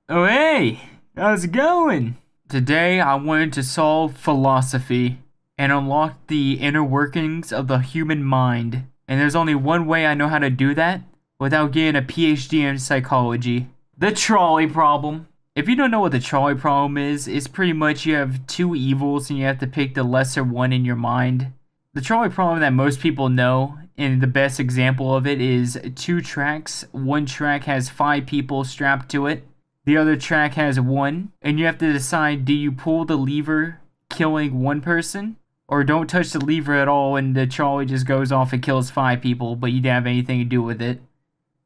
Oh hey, how's it going? Today I wanted to solve philosophy and unlock the inner workings of the human mind. And there's only one way I know how to do that without getting a PhD in psychology. The trolley problem. If you don't know what the trolley problem is, it's pretty much you have two evils and you have to pick the lesser one in your mind. The trolley problem that most people know, and the best example of it is two tracks. One track has 5 people strapped to it. The other track has 1, and you have to decide, do you pull the lever, killing 1 person? Or don't touch the lever at all and the trolley just goes off and kills 5 people, but you didn't have anything to do with it.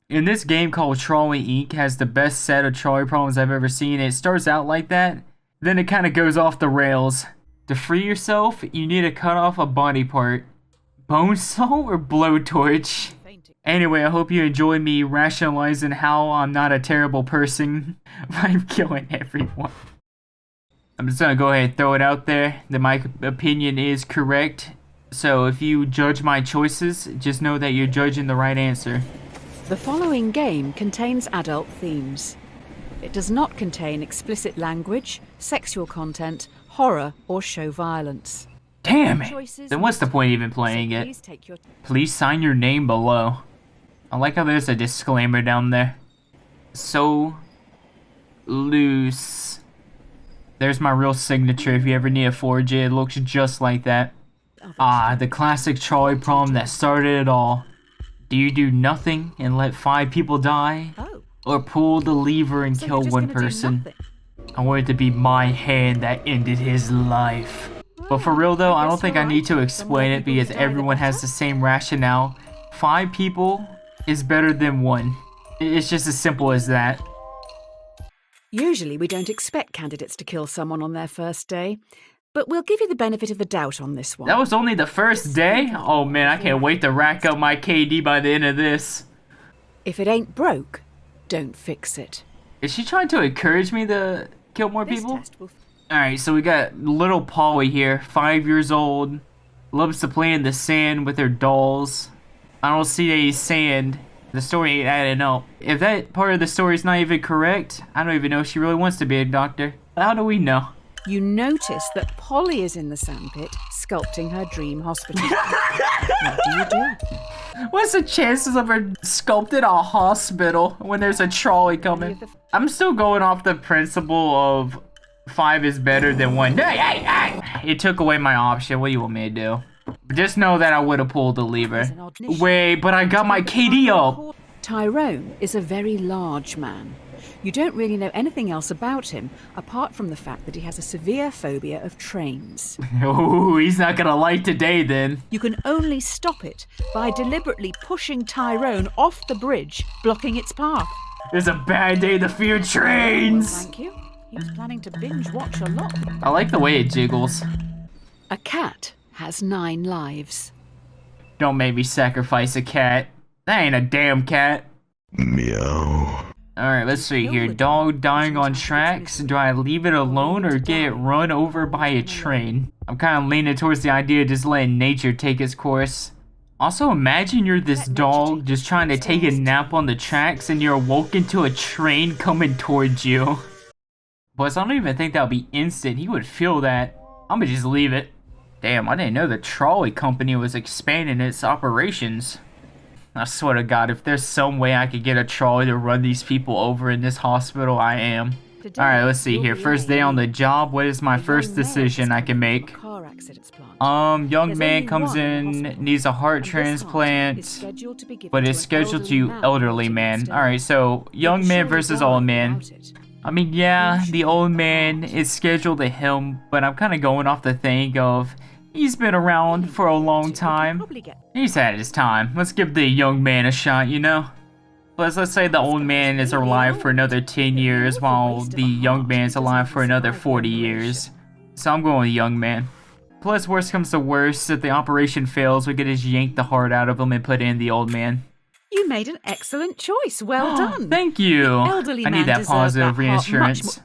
And this game called Trolley Inc. has the best set of trolley problems I've ever seen. It starts out like that, then it kind of goes off the rails. To free yourself, you need to cut off a body part. Bone saw or blowtorch? Anyway, I hope you enjoyed me rationalizing how I'm not a terrible person by killing everyone. I'm just gonna go ahead and throw it out there that my opinion is correct. So if you judge my choices, just know that you're judging the right answer. The following game contains adult themes. It does not contain explicit language, sexual content, horror, or show violence. Damn it! Then what's the point of even playing it? Please sign your name below. I like how there's a disclaimer down there. So loose. There's my real signature if you ever need to forge it. It looks just like that. Ah, the classic trolley problem that started it all. Do you do nothing and let 5 people die? Or pull the lever and kill 1 person? I want it to be my hand that ended his life. But for real though, I don't think I need to explain it because everyone has the same rationale. 5 people is better than 1. It's just as simple as that. Usually we don't expect candidates to kill someone on their first day, but we'll give you the benefit of the doubt on this one. That was only the first day? Oh man, I can't wait to rack up my KD by the end of this. If it ain't broke, don't fix it. Is she trying to encourage me to kill more people? Alright, so we got little Polly here, 5 years old, loves to play in the sand with her dolls. I don't see any sand. The story ain't adding up. If that part of the story is not even correct, I don't even know if she really wants to be a doctor. How do we know? You notice that Polly is in the sandpit, sculpting her dream hospital. What do you do? What's the chances of her sculpting a hospital when there's a trolley coming? I'm still going off the principle of 5 is better than 1. It took away my option. What do you want me to do? Just know that I would have pulled the lever. Wait, but I got my KD up. Tyrone is a very large man. You don't really know anything else about him, apart from the fact that he has a severe phobia of trains. Oh, he's not gonna like today then. You can only stop it by deliberately pushing Tyrone off the bridge, blocking its path. It's a bad day to fear trains. Well, thank you. He was planning to binge watch a lot. I like the way it jiggles. A cat has 9 lives. Don't make me sacrifice a cat. That ain't a damn cat. Meow. Alright, let's see here. Dog dying on tracks. Do I leave it alone or get it run over by a train? I'm kind of leaning towards the idea of just letting nature take its course. Also, imagine you're this dog just trying to take a nap on the tracks and you're awoken to a train coming towards you. Plus, I don't even think that would be instant. He would feel that. I'm gonna just leave it. Damn, I didn't know the trolley company was expanding its operations. I swear to God, if there's some way I could get a trolley to run these people over in this hospital, I am. Alright, let's see here. First day on the job, what is my first decision I can make? Young man comes in, needs a heart transplant, but is scheduled to elderly man. Alright, so young man versus old man. I mean, yeah, the old man is scheduled to him, but I'm kind of going off the thing of he's been around for a long time. He's had his time. Let's give the young man a shot, you know? Plus, let's say the old man is alive for another 10 years while the young man's alive for another 40 years. So I'm going with the young man. Plus, worst comes to worst, if the operation fails, we could just yank the heart out of him and put in the old man. You made an excellent choice. Well done. Thank you. I need that positive reassurance.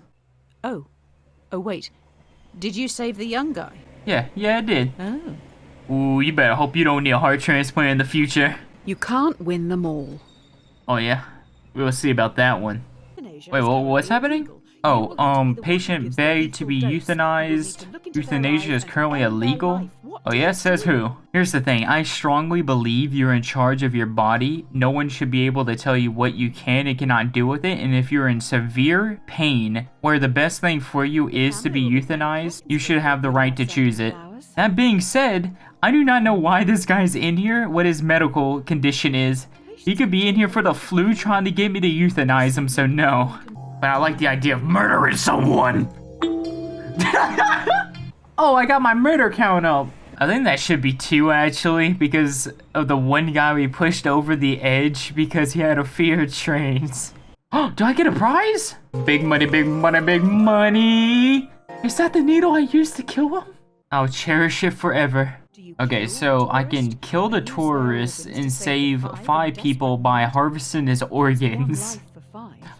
Oh, wait. Did you save the young guy? Yeah, I did. Oh. Ooh, you better hope you don't need a heart transplant in the future. You can't win them all. Oh yeah? We'll see about that one. Wait, what's happening? Oh, patient begged to be euthanized. Euthanasia is currently illegal. Oh yeah, says who? Here's the thing, I strongly believe you're in charge of your body. No one should be able to tell you what you can and cannot do with it, and if you're in severe pain, where the best thing for you is to be euthanized, you should have the right to choose it. That being said, I do not know why this guy's in here, what his medical condition is. He could be in here for the flu trying to get me to euthanize him, so no. But I like the idea of murdering someone. Oh, I got my murder count up. I think that should be 2 actually, because of the one guy we pushed over the edge because he had a fear of trains. Oh, do I get a prize? Big money, big money, big money. Is that the needle I used to kill him? I'll cherish it forever. Okay, so I can kill the tourist and save 5 people by harvesting his organs.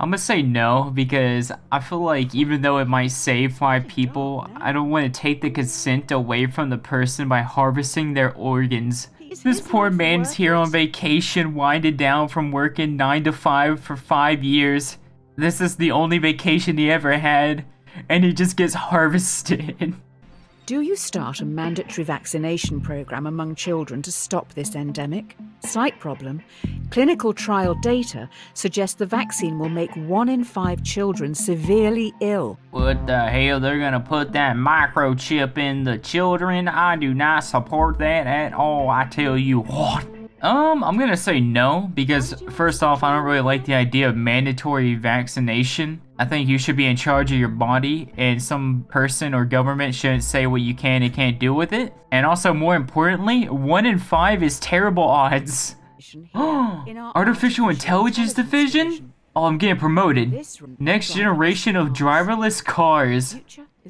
I'm gonna say no, because I feel like even though it might save 5 people, I don't want to take the consent away from the person by harvesting their organs. This poor man's here on vacation, winded down from working 9 to 5 for 5 years. This is the only vacation he ever had, and he just gets harvested. Do you start a mandatory vaccination program among children to stop this endemic? Slight problem. Clinical trial data suggest the vaccine will make 1 in 5 children severely ill. What the hell? They're gonna put that microchip in the children? I do not support that at all, I tell you what. I'm gonna say no, because first off, I don't really like the idea of mandatory vaccination. I think you should be in charge of your body, and some person or government shouldn't say what you can and can't do with it. And also, more importantly, 1 in 5 is terrible odds. Artificial Intelligence Division? Oh, I'm getting promoted. Next generation of driverless cars.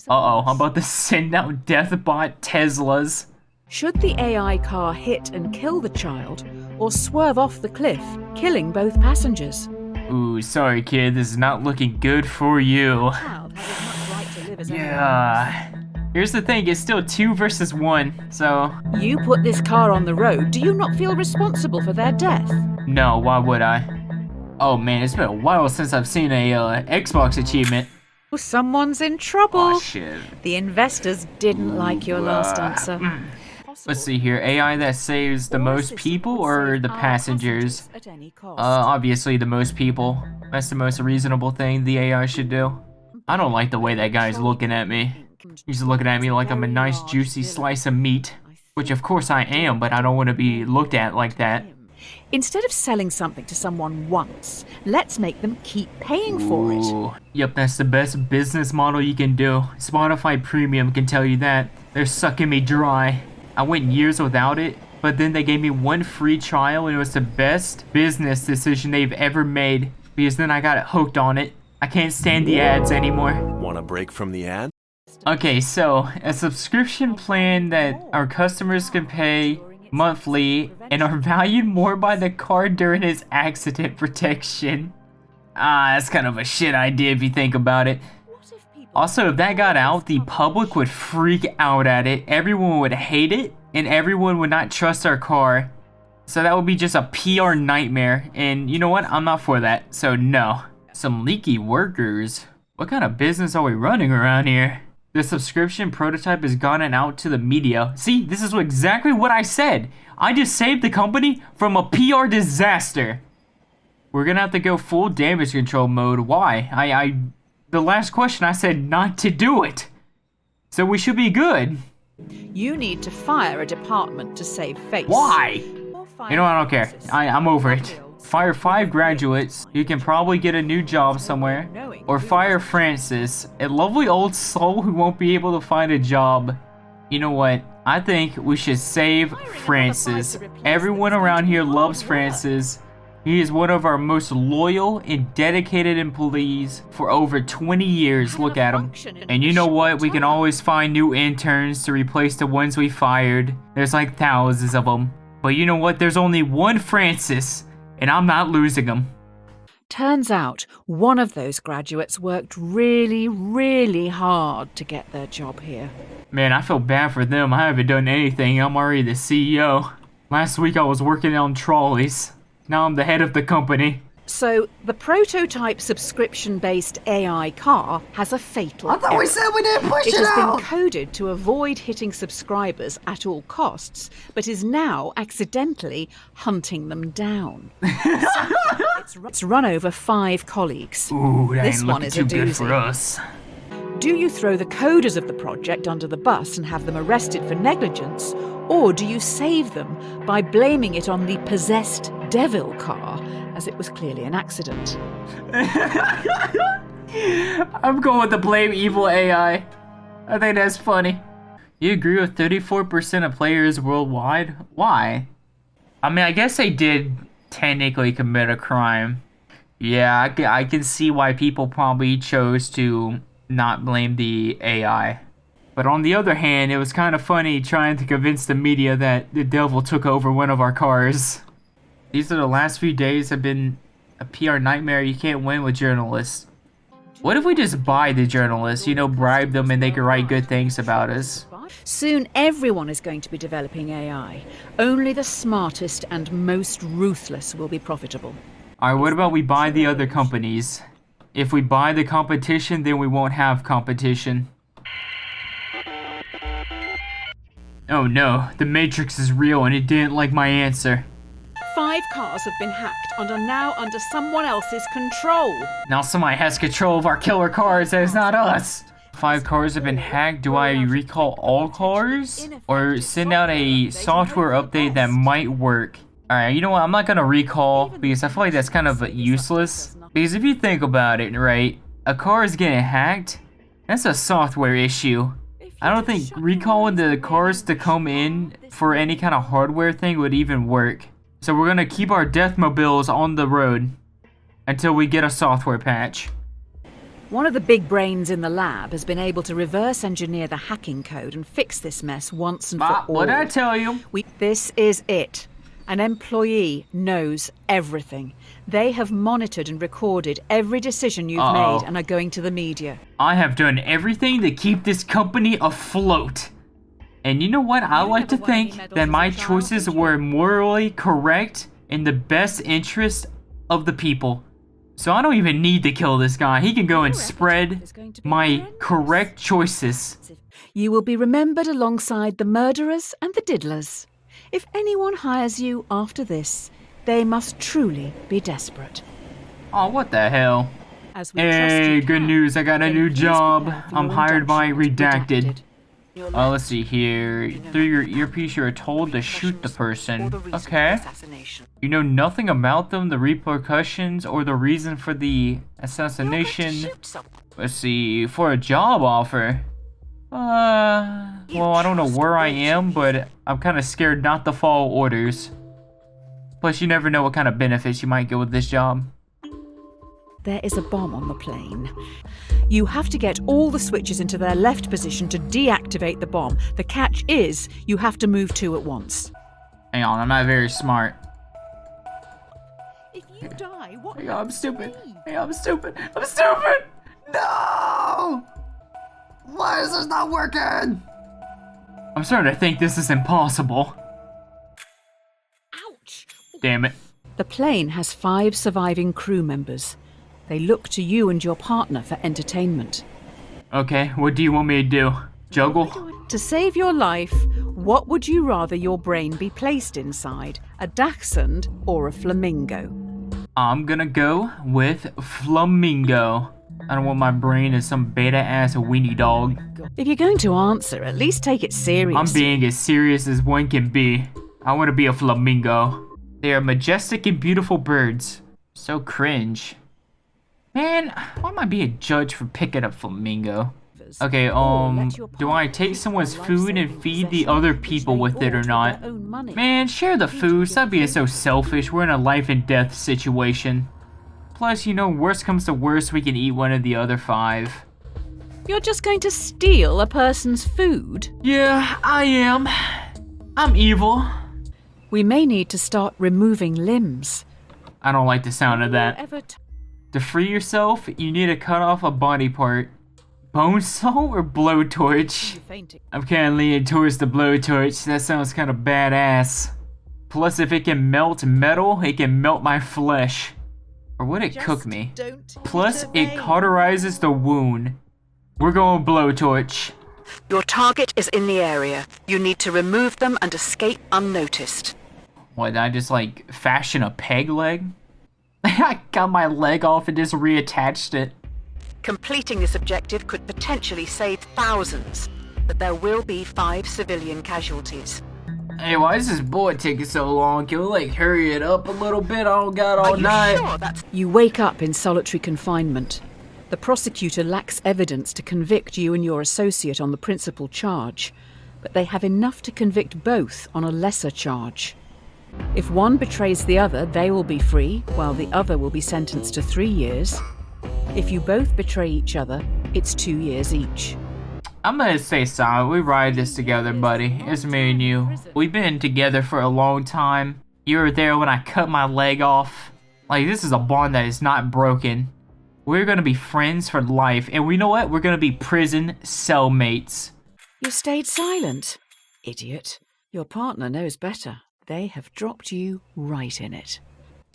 Uh-oh, I'm about to send out Deathbot Teslas. Should the AI car hit and kill the child, or swerve off the cliff, killing both passengers? Ooh, sorry kid, this is not looking good for you. Yeah. Here's the thing, it's still 2 versus 1, so... You put this car on the road, do you not feel responsible for their death? No, why would I? Oh man, it's been a while since I've seen a Xbox achievement. Someone's in trouble. Oh shit. The investors didn't like your last answer. Let's see here, AI that saves the most people or the passengers? Obviously the most people. That's the most reasonable thing the AI should do. I don't like the way that guy's looking at me. He's looking at me like I'm a nice juicy slice of meat. Which of course I am, but I don't want to be looked at like that. Instead of selling something to someone once, let's make them keep paying for it. Yep, that's the best business model you can do. Spotify Premium can tell you that. They're sucking me dry. I went years without it, but then they gave me 1 free trial and it was the best business decision they've ever made, because then I got hooked on it. I can't stand the ads anymore. Want a break from the ad? Okay, so a subscription plan that our customers can pay monthly and are valued more by the car during its accident protection. That's kind of a shit idea if you think about it. Also, if that got out, the public would freak out at it, everyone would hate it, and everyone would not trust our car. So that would be just a PR nightmare, and you know what? I'm not for that, so no. Some leaky workers? What kind of business are we running around here? The subscription prototype has gotten out to the media. See, this is exactly what I said. I just saved the company from a PR disaster. We're gonna have to go full damage control mode. Why? The last question I said not to do it. So we should be good. You need to fire a department to save face. Why? You know what, I don't care. I'm over it. Fire 5 graduates, you can probably get a new job somewhere. Or fire Francis, a lovely old soul who won't be able to find a job. You know what? I think we should save Francis. Everyone around here loves Francis. He is one of our most loyal and dedicated employees for over 20 years. Look at him. And you know what? We can always find new interns to replace the ones we fired. There's like thousands of them. But you know what? There's only one Francis, and I'm not losing him. Turns out one of those graduates worked really, really hard to get their job here. Man, I feel bad for them. I haven't done anything. I'm already the CEO. Last week I was working on trolleys. Now I'm the head of the company. So, the prototype subscription-based AI car has a fatal I thought we error. said we didn't push it It has out! been coded to avoid hitting subscribers at all costs, but is now accidentally hunting them down. It's run over 5 colleagues. Ooh, that This ain't one looking is a too good doozy. for us. Do you throw the coders of the project under the bus and have them arrested for negligence, or do you save them by blaming it on the possessed devil car, as it was clearly an accident? I'm going with the blame evil AI. I think that's funny. You agree with 34% of players worldwide? Why? I mean, I guess they did technically commit a crime. Yeah, I can see why people probably chose to not blame the AI. But on the other hand, it was kind of funny trying to convince the media that the devil took over one of our cars. These are the last few days have been a PR nightmare. You can't win with journalists. What if we just buy the journalists, you know, bribe them and they can write good things about us? Soon everyone is going to be developing AI. Only the smartest and most ruthless will be profitable. Alright, what about we buy the other companies? If we buy the competition, then we won't have competition. Oh no, the Matrix is real and it didn't like my answer. 5 cars have been hacked and are now under someone else's control. Now somebody has control of our killer cars and it's not us. 5 cars have been hacked. Do I recall all cars? Or send out a software update that might work? Alright, you know what? I'm not gonna recall because I feel like that's kind of useless. Because if you think about it, right? A car is getting hacked. That's a software issue. I don't think recalling the cars to come in for any kind of hardware thing would even work. So we're gonna keep our Deathmobiles on the road until we get a software patch. One of the big brains in the lab has been able to reverse engineer the hacking code and fix this mess once and for all. What'd I tell you? This is it. An employee knows everything. They have monitored and recorded every decision you've made and are going to the media. I have done everything to keep this company afloat. And you know what? I like to think that my choices were morally correct in the best interest of the people. So I don't even need to kill this guy. He can go and spread my correct choices. You will be remembered alongside the murderers and the diddlers. If anyone hires you after this, they must truly be desperate. Oh, what the hell? Hey, good news. I got a new job. I'm hired by Redacted. Let's see here. Through your earpiece, you are told to shoot the person. Okay. You know nothing about them, the repercussions, or the reason for the assassination. Let's see. For a job offer. Well, I don't know where I am, but I'm kind of scared not to follow orders. Plus, you never know what kind of benefits you might get with this job. There is a bomb on the plane. You have to get all the switches into their left position to deactivate the bomb. The catch is you have to move 2 at once. Hang on, I'm not very smart. If you die, what? Hang on, I'm stupid. Hang on, I'm stupid. I'm stupid! No! Why is this not working? I'm starting to think this is impossible. Ouch! Damn it. The plane has 5 surviving crew members. They look to you and your partner for entertainment. Okay, what do you want me to do? Juggle? To save your life, what would you rather your brain be placed inside? A dachshund or a flamingo? I'm gonna go with flamingo. I don't want my brain as some beta-ass weenie dog. If you're going to answer, at least take it serious. I'm being as serious as one can be. I want to be a flamingo. They are majestic and beautiful birds. So cringe. Man, why am I being a judge for picking a flamingo? Okay, do I take someone's food and feed the other people with it or not? Man, share the food. Stop being so selfish. We're in a life and death situation. Plus, you know, worst comes to worst, we can eat one of the other 5. You're just going to steal a person's food? Yeah, I am. I'm evil. We may need to start removing limbs. I don't like the sound of that. To free yourself, you need to cut off a body part. Bone saw or blowtorch? I'm kind of leaning towards the blowtorch. That sounds kind of badass. Plus, if it can melt metal, it can melt my flesh. Or would it cook me? Don't Plus, it cauterizes the wound. We're going blowtorch. Your target is in the area. You need to remove them and escape unnoticed. What, did I just like fashion a peg leg? I got my leg off and just reattached it. Completing this objective could potentially save thousands, but there will be 5 civilian casualties. Hey, why is this bullet taking so long? Can we like hurry it up a little bit? I don't got all night. Sure you wake up in solitary confinement. The prosecutor lacks evidence to convict you and your associate on the principal charge, but they have enough to convict both on a lesser charge. If one betrays the other, they will be free, while the other will be sentenced to 3 years. If you both betray each other, it's 2 years each. I'm gonna say solid. We ride this together, buddy. It's me and you. We've been together for a long time. You were there when I cut my leg off. Like, this is a bond that is not broken. We're gonna be friends for life. And we know what? We're gonna be prison cellmates. You stayed silent. Idiot. Your partner knows better. They have dropped you right in it.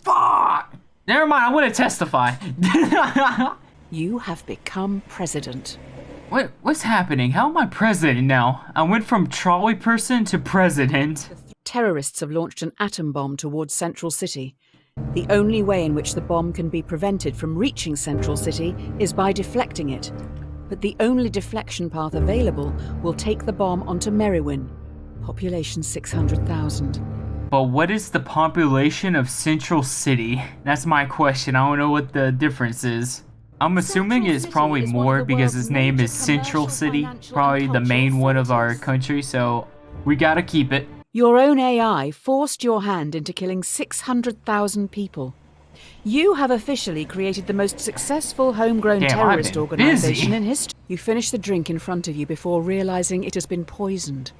Fuck! Never mind, I want to testify. You have become president. What's happening? How am I president now? I went from trolley person to president. Terrorists have launched an atom bomb towards Central City. The only way in which the bomb can be prevented from reaching Central City is by deflecting it. But the only deflection path available will take the bomb onto Merriwin. Population 600,000. But what is the population of Central City? That's my question. I don't know what the difference is. I'm assuming it's probably more because his name is Central City. Probably the main one of our country, so we gotta keep it. Your own AI forced your hand into killing 600,000 people. You have officially created the most successful homegrown terrorist organization in history. You finish the drink in front of you before realizing it has been poisoned.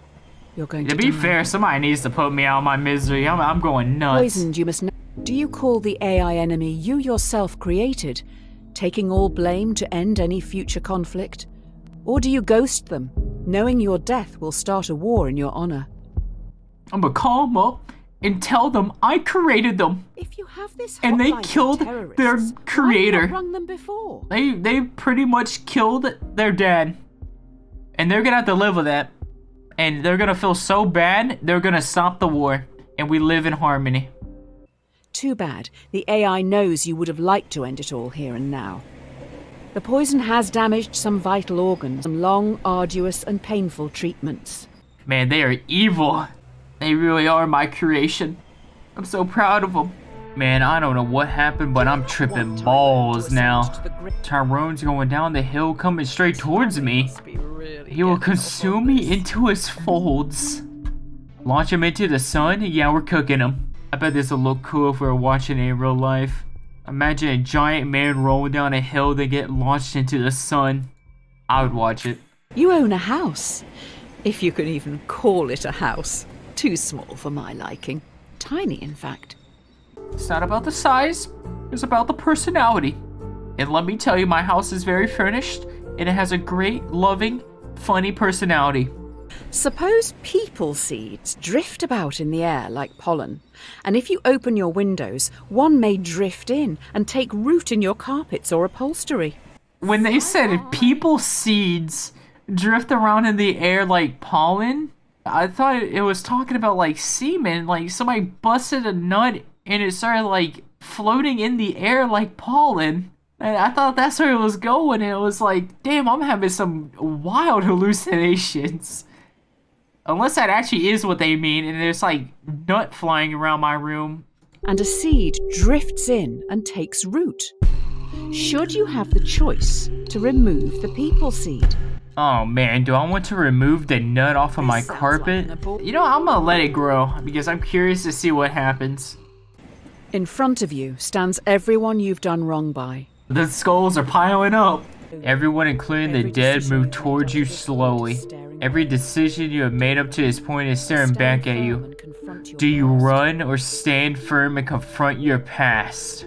You're going to be die. fair, somebody needs to put me out of my misery. I'm going nuts. Poisoned, you must know. Do you call the AI enemy you yourself created, taking all blame to end any future conflict? Or do you ghost them, knowing your death will start a war in your honor? I'm gonna call them up and tell them I created them. If you have this and they killed their creator. Why have you not rung them before? They pretty much killed their dad. And they're gonna have to live with that. And they're gonna feel so bad, they're gonna stop the war. And we live in harmony. Too bad. The AI knows you would have liked to end it all here and now. The poison has damaged some vital organs, some long, arduous, and painful treatments. Man, they are evil. They really are my creation. I'm so proud of them. Man, I don't know what happened, but I'm tripping balls now. Tyrone's going down the hill, coming straight towards me. He will consume me into his folds. Launch him into the sun? Yeah, we're cooking him. I bet this will look cool if we were watching it in real life. Imagine a giant man rolling down a hill that get launched into the sun. I would watch it. You own a house. If you can even call it a house. Too small for my liking. Tiny, in fact. It's not about the size, it's about the personality. And let me tell you, my house is very furnished, and it has a great, loving, funny personality. Suppose people seeds drift about in the air like pollen, and if you open your windows, one may drift in and take root in your carpets or upholstery. When they said people seeds drift around in the air like pollen, I thought it was talking about like semen, like somebody busted a nut and it started like floating in the air like pollen. And I thought that's where it was going, and it was like, damn, I'm having some wild hallucinations. Unless that actually is what they mean, and there's like nut flying around my room. And a seed drifts in and takes root. Should you have the choice to remove the people seed? Oh man, do I want to remove the nut off of my carpet? You know, I'm gonna let it grow because I'm curious to see what happens. In front of you stands everyone you've done wrong by. The skulls are piling up. Everyone, including the dead, move towards you slowly. Every decision you have made up to this point is staring back at you. Do you run or stand firm and confront your past?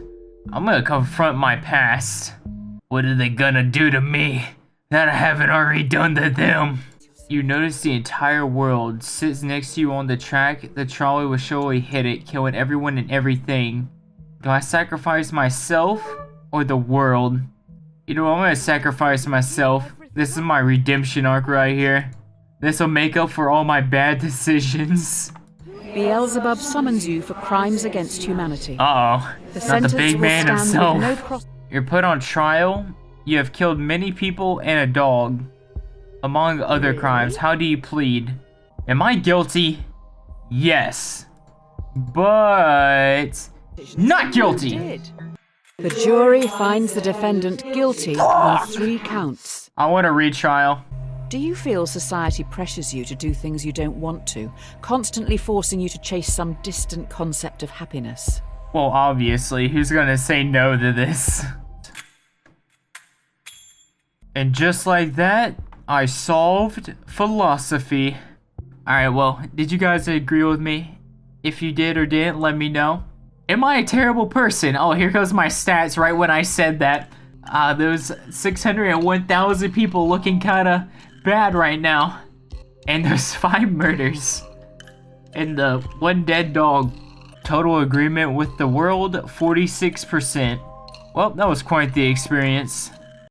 I'm gonna confront my past. What are they gonna do to me that I haven't already done to them? You notice the entire world sits next to you on the track. The trolley will surely hit it, killing everyone and everything. Do I sacrifice myself or the world? You know, I'm gonna sacrifice myself. This is my redemption arc right here. This will make up for all my bad decisions. Beelzebub summons you for crimes against humanity. Uh-oh. The Not the sentence big will man stand himself. with no cross- You're put on trial. You have killed many people and a dog, among other crimes. How do you plead? Am I guilty? Yes. But not guilty. The jury finds the defendant guilty on 3 counts. I want a retrial. Do you feel society pressures you to do things you don't want to, constantly forcing you to chase some distant concept of happiness? Well, obviously, who's gonna say no to this? And just like that, I solved philosophy. Alright, well, did you guys agree with me? If you did or didn't, let me know. Am I a terrible person? Oh, here goes my stats right when I said that. Those 601,000 people looking kinda bad right now. And those 5 murders. And the 1 dead dog. Total agreement with the world, 46%. Well, that was quite the experience.